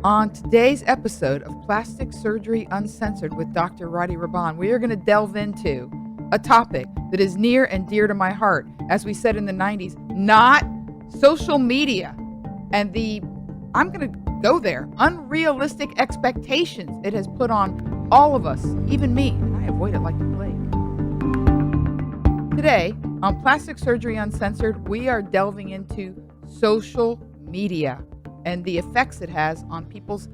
On today's episode of Plastic Surgery Uncensored with Dr. Roddy Raban, we are going to delve into a topic that is near and dear to my heart. As we said in the 90s, not social media and I'm going to go there, unrealistic expectations it has put on all of us, even me, and I avoid it like the plague. Today, on Plastic Surgery Uncensored, we are delving into social media and the effects it has on people's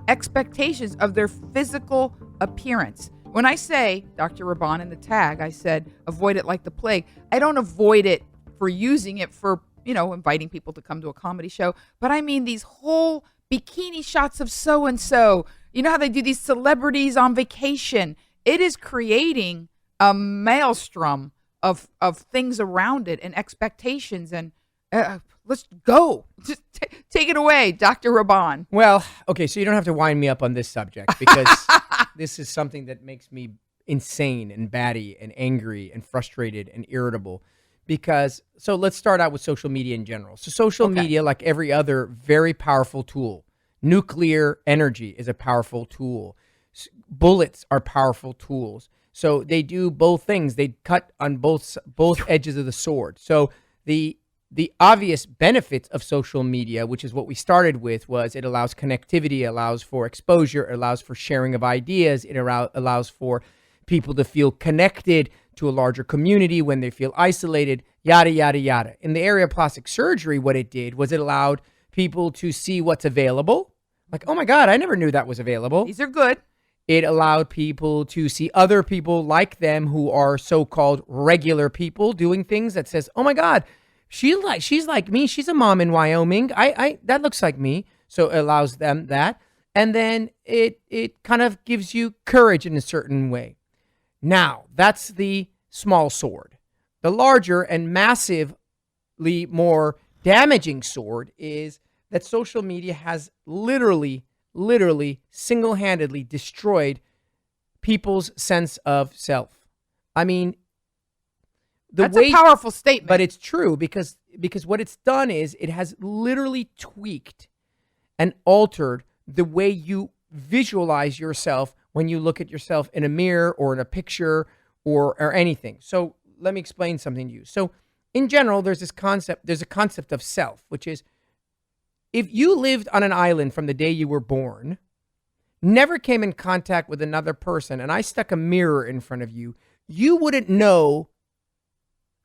expectations of their physical appearance. When I say, Dr. Raban in the tag, I said, avoid it like the plague. I don't avoid it for using it for, inviting people to come to a comedy show. But I mean these whole bikini shots of so-and-so. You know how they do these celebrities on vacation? It is creating a maelstrom of things around it and expectations and let's go. Just take it away, Dr. Raban. Well, okay, so you don't have to wind me up on this subject because this is something that makes me insane and batty and angry and frustrated and irritable. So let's start out with social media in general. So social media, like every other very powerful tool, nuclear energy is a powerful tool. Bullets are powerful tools. So they do both things. They cut on both edges of the sword. So the obvious benefits of social media, which is what we started with, was it allows connectivity, allows for exposure, allows for sharing of ideas, it allows for people to feel connected to a larger community when they feel isolated, yada, yada, yada. In the area of plastic surgery, what it did was it allowed people to see what's available. Like, oh my God, I never knew that was available. These are good. It allowed people to see other people like them who are so-called regular people doing things that says, oh my God, she's like me. She's a mom in Wyoming. I that looks like me. So it allows them that. And then it kind of gives you courage in a certain way. Now, that's the small sword. The larger and massively more damaging sword is that social media has literally single-handedly destroyed people's sense of self. I mean, that's a powerful statement. But it's true because what it's done is it has literally tweaked and altered the way you visualize yourself when you look at yourself in a mirror or in a picture or anything. So let me explain something to you. So in general, there's a concept of self, which is if you lived on an island from the day you were born, never came in contact with another person, and I stuck a mirror in front of you, you wouldn't know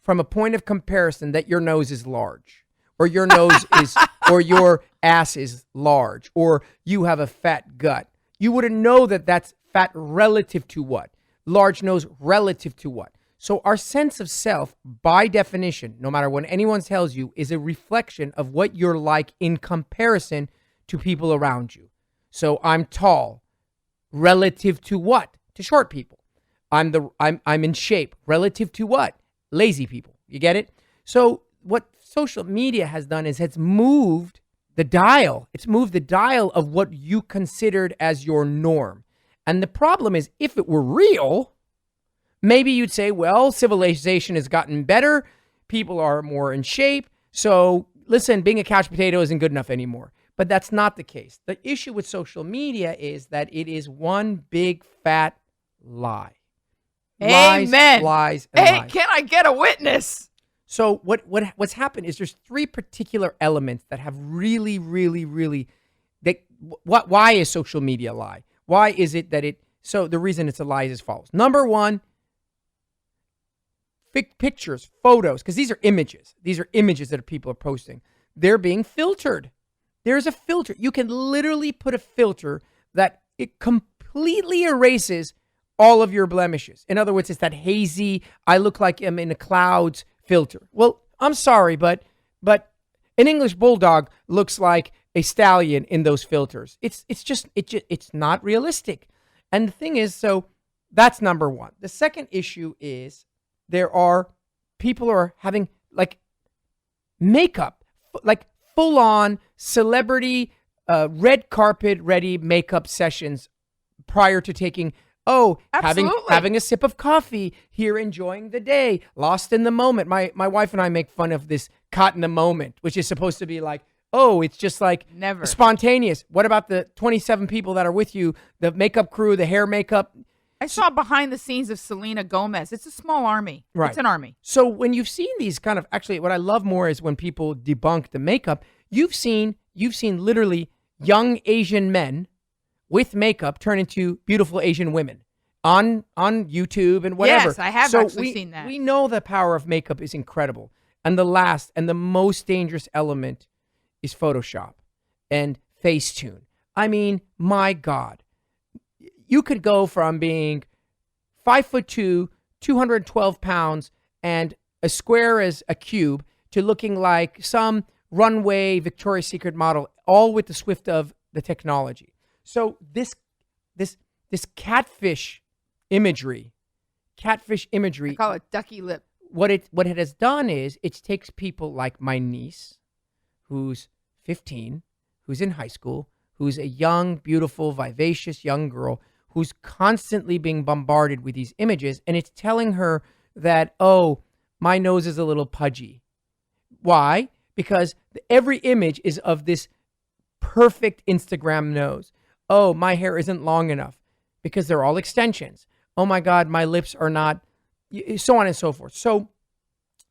from a point of comparison that your nose is large, or your nose is, or your ass is large, or you have a fat gut. You wouldn't know that that's fat relative to what? Large nose relative to what? So our sense of self, by definition, no matter what anyone tells you, is a reflection of what you're like in comparison to people around you. So I'm tall relative to what? To short people. I'm in shape relative to what? Lazy people. You get it? So what social media has done is it's moved the dial. It's moved the dial of what you considered as your norm. And the problem is, if it were real, maybe you'd say, well, civilization has gotten better. People are more in shape. So listen, being a couch potato isn't good enough anymore. But that's not the case. The issue with social media is that it is one big fat lie. Amen. Lies. Hey, can I get a witness? So what's happened is there's three particular elements that have really why is social media a lie? Why is it that so the reason it's a lie is as follows. Number one, pictures, photos, because these are images. These are images that people are posting. They're being filtered. There's a filter. You can literally put a filter that it completely erases all of your blemishes. In other words, it's that hazy, I look like I'm in the clouds filter. Well, I'm sorry, but an English bulldog looks like a stallion in those filters. It's not realistic. And the thing is, so that's number one. The second issue is people are having like makeup, like full on celebrity, red carpet ready makeup sessions prior to taking having a sip of coffee here, enjoying the day, lost in the moment. My wife and I make fun of this caught in the moment, which is supposed to be like, oh, it's just like Never. spontaneous. What about the 27 people that are with you, the makeup crew, the hair makeup? I saw behind the scenes of Selena Gomez. It's a small army. Right. It's an army. So when you've seen these kind of, actually what I love more is when people debunk the makeup, you've seen literally young Asian men with makeup turn into beautiful Asian women on YouTube and whatever. Yes, I have So actually seen that. We know the power of makeup is incredible. And the last and the most dangerous element is Photoshop and Facetune. I mean, my God. You could go from being 5'2", 212 pounds, and as square as a cube to looking like some runway Victoria's Secret model, all with the swift of the technology. So this catfish imagery, I call it ducky lip. what it has done is it takes people like my niece, who's 15, who's in high school, who's a young, beautiful, vivacious young girl who's constantly being bombarded with these images, and it's telling her that, oh, my nose is a little pudgy. Why? Because every image is of this perfect Instagram nose. Oh, my hair isn't long enough, because they're all extensions. Oh my God, my lips are not, so on and so forth. So,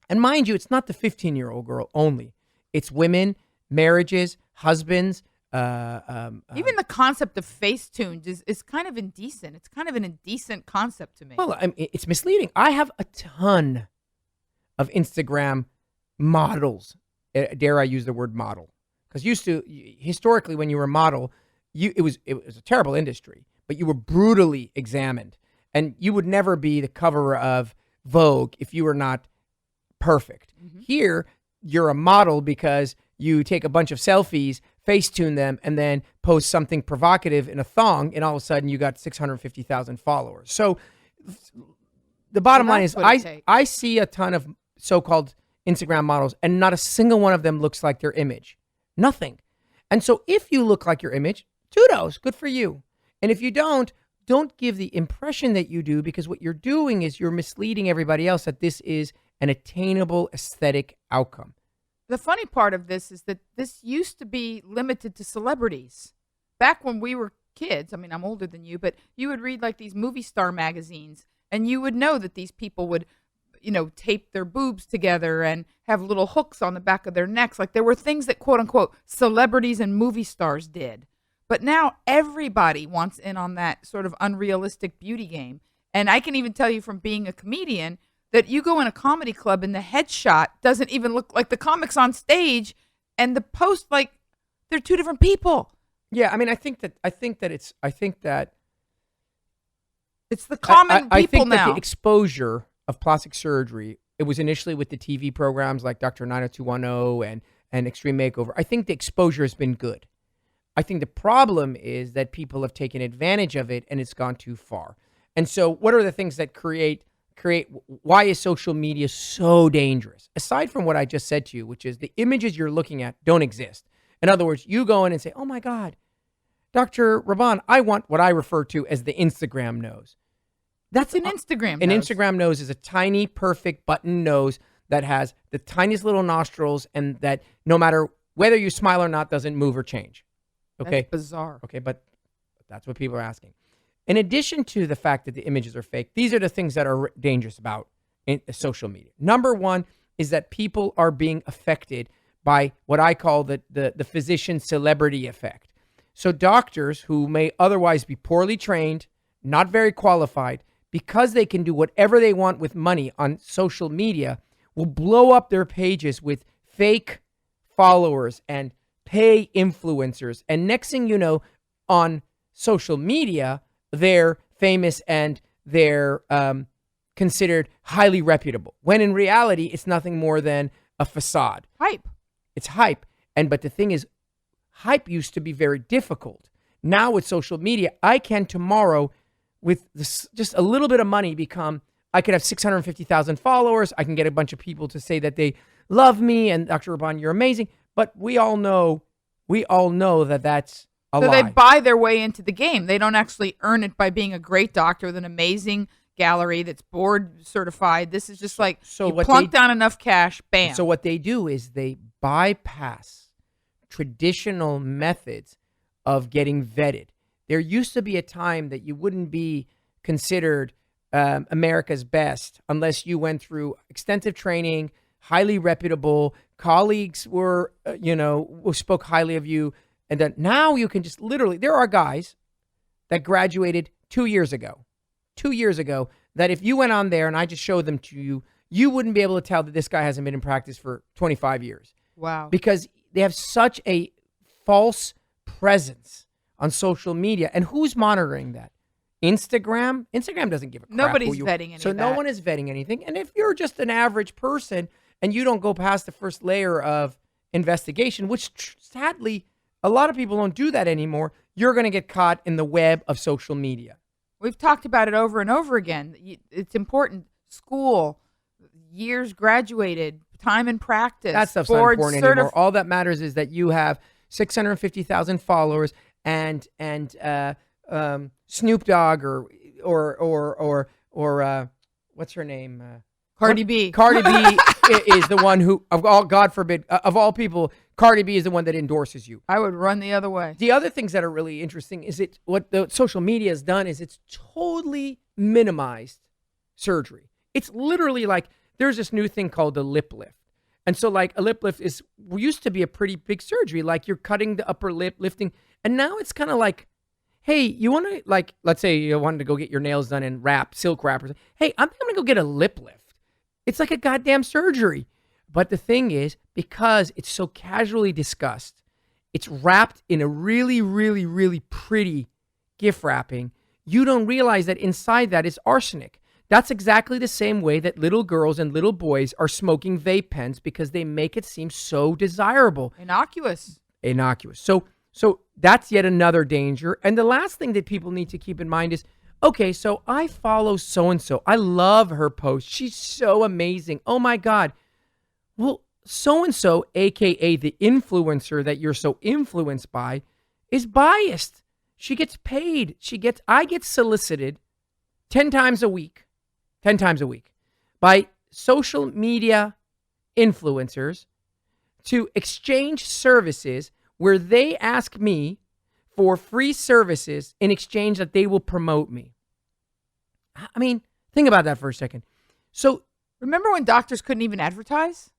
and mind you, it's not the 15-year-old girl only. It's women, marriages, husbands. Even the concept of Facetune is kind of indecent. It's kind of an indecent concept to me. Well, it's misleading. I have a ton of Instagram models. Dare I use the word model? Because historically, when you were a model, it was a terrible industry, but you were brutally examined, and you would never be the cover of Vogue if you were not perfect. Mm-hmm. Here, you're a model because you take a bunch of selfies, Facetune them, and then post something provocative in a thong, and all of a sudden you got 650,000 followers. So the bottom line is I see a ton of so-called Instagram models, and not a single one of them looks like their image. Nothing. And so if you look like your image, kudos, good for you. And if you don't give the impression that you do, because what you're doing is you're misleading everybody else that this is an attainable aesthetic outcome. The funny part of this is that this used to be limited to celebrities. Back when we were kids, I mean, I'm older than you, but you would read like these movie star magazines, and you would know that these people would, tape their boobs together and have little hooks on the back of their necks. Like there were things that, quote unquote, celebrities and movie stars did. But now everybody wants in on that sort of unrealistic beauty game. And I can even tell you from being a comedian that you go in a comedy club and the headshot doesn't even look like the comics on stage, and the post, like, they're two different people. Yeah, I mean, I think that it's the common people I think now. That the exposure of plastic surgery, it was initially with the TV programs like Dr. 90210 and Extreme Makeover. I think the exposure has been good. I think the problem is that people have taken advantage of it and it's gone too far. And so what are the things that create why is social media so dangerous? Aside from what I just said to you, which is the images you're looking at don't exist. In other words, you go in and say, oh my God, Dr. Raban, I want what I refer to as the Instagram nose. That's an Instagram nose. An Instagram nose is a tiny, perfect button nose that has the tiniest little nostrils, and that no matter whether you smile or not, doesn't move or change. Okay. That's bizarre. Okay, but that's what people are asking. In addition to the fact that the images are fake, these are the things that are dangerous about social media. Number one is that people are being affected by what I call the physician celebrity effect. So doctors who may otherwise be poorly trained, not very qualified, because they can do whatever they want with money on social media, will blow up their pages with fake followers and pay influencers. And next thing you know, on social media, they're famous and they're considered highly reputable, when in reality, it's nothing more than a facade. Hype. It's hype. But the thing is, hype used to be very difficult. Now with social media, I can tomorrow, with just a little bit of money, I could have 650,000 followers. I can get a bunch of people to say that they love me and Dr. Raban, you're amazing. But we all know that that's a lie. So they buy their way into the game. They don't actually earn it by being a great doctor with an amazing gallery that's board certified. This is just like you plunk down enough cash, bam. So what they do is they bypass traditional methods of getting vetted. There used to be a time that you wouldn't be considered America's best unless you went through extensive training, highly reputable, colleagues were, spoke highly of you. And then now you can just literally, there are guys that graduated 2 years ago, that if you went on there and I just showed them to you, you wouldn't be able to tell that this guy hasn't been in practice for 25 years. Wow. Because they have such a false presence on social media. And who's monitoring that? Instagram doesn't give a crap. Nobody's vetting any So of no that. one is vetting anything. And if you're just an average person and you don't go past the first layer of investigation, which sadly, a lot of people don't do that anymore, you're going to get caught in the web of social media. We've talked about it over and over again. It's important. School, years graduated, time in practice. That stuff's not important anymore. All that matters is that you have 650,000 followers and Snoop Dogg or what's her name? Cardi B. Cardi B is the one who, God forbid, of all people, Cardi B is the one that endorses you. I would run the other way. The other things that are really interesting is what the social media has done is it's totally minimized surgery. It's literally like there's this new thing called a lip lift. And so like a lip lift used to be a pretty big surgery. Like you're cutting the upper lip, lifting. And now it's kind of like, hey, you want to, like, let's say you wanted to go get your nails done and silk wrap. Hey, I'm going to go get a lip lift. It's like a goddamn surgery. But the thing is, because it's so casually discussed, it's wrapped in a really, really, really pretty gift wrapping. You don't realize that inside that is arsenic. That's exactly the same way that little girls and little boys are smoking vape pens because they make it seem so desirable. Innocuous. So that's yet another danger. And the last thing that people need to keep in mind is, okay, so I follow so-and-so. I love her post. She's so amazing. Oh my God. Well, so-and-so, AKA the influencer that you're so influenced by, is biased. She gets paid. I get solicited 10 times a week by social media influencers to exchange services where they ask me for free services in exchange that they will promote me. I mean, think about that for a second. So remember when doctors couldn't even advertise?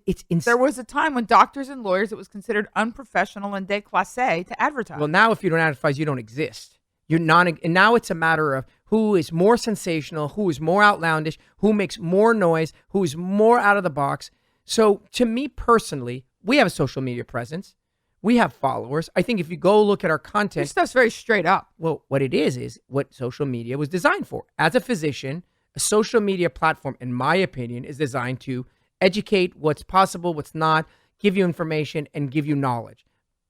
It's there was a time when doctors and lawyers, it was considered unprofessional and déclassé to advertise. Well, now if you don't advertise, you don't exist. And now it's a matter of who is more sensational, who is more outlandish, who makes more noise, who is more out of the box. So to me personally, we have a social media presence. We have followers. I think if you go look at our content. This stuff's very straight up. Well, what it is what social media was designed for. As a physician, a social media platform, in my opinion, is designed to educate what's possible, what's not, give you information, and give you knowledge.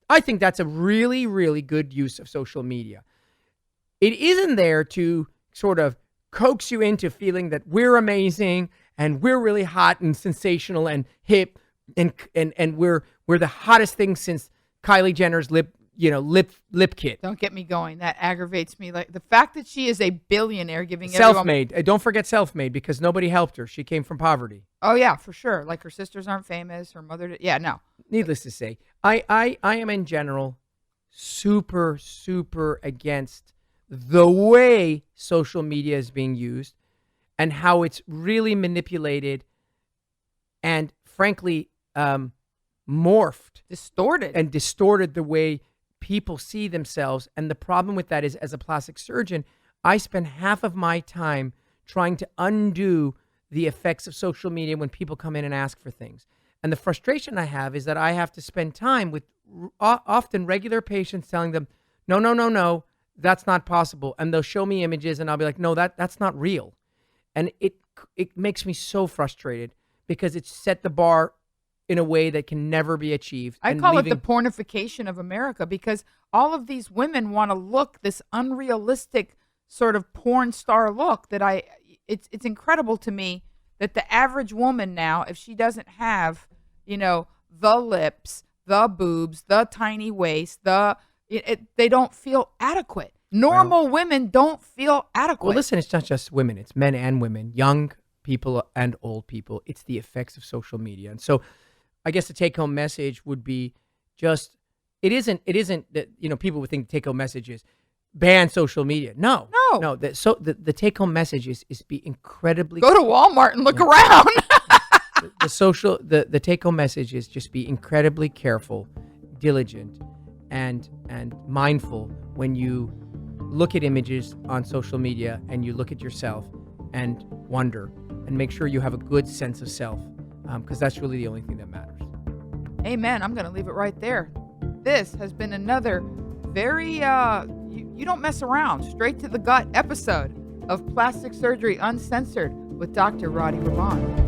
I think that's a really, really good use of social media. It isn't there to sort of coax you into feeling that we're amazing and we're really hot and sensational and hip and we're the hottest thing since Kylie Jenner's lip kit. Don't get me going. That aggravates me. Like the fact that she is a billionaire giving self-made. Don't forget self-made because nobody helped her. She came from poverty. Oh yeah, for sure. Like her sisters aren't famous. Her mother. Yeah, no. Needless to say, I am in general super, super against the way social media is being used and how it's really manipulated and frankly morphed, distorted the way people see themselves. And the problem with that is, as a plastic surgeon, I spend half of my time trying to undo the effects of social media when people come in and ask for things. And the frustration I have is that I have to spend time with often regular patients telling them, no, that's not possible. And they'll show me images and I'll be like, no, that's not real. And it makes me so frustrated because it's set the bar in a way that can never be achieved. I call it the pornification of America because all of these women want to look this unrealistic sort of porn star look that it's incredible to me that the average woman now, if she doesn't have, the lips, the boobs, the tiny waist, they don't feel adequate. Normal women don't feel adequate. Well, listen, it's not just women. It's men and women, young people and old people. It's the effects of social media. And so I guess the take-home message would be just it isn't that, people would think take home message is ban social media. No. No. The take home message is be incredibly Go to Walmart and look around. the take home message is just be incredibly careful, diligent, and mindful when you look at images on social media and you look at yourself and wonder, and make sure you have a good sense of self, because that's really the only thing that matters. Amen. I'm going to leave it right there. This has been another very, you don't mess around, straight to the gut episode of Plastic Surgery Uncensored with Dr. Roddy Raban.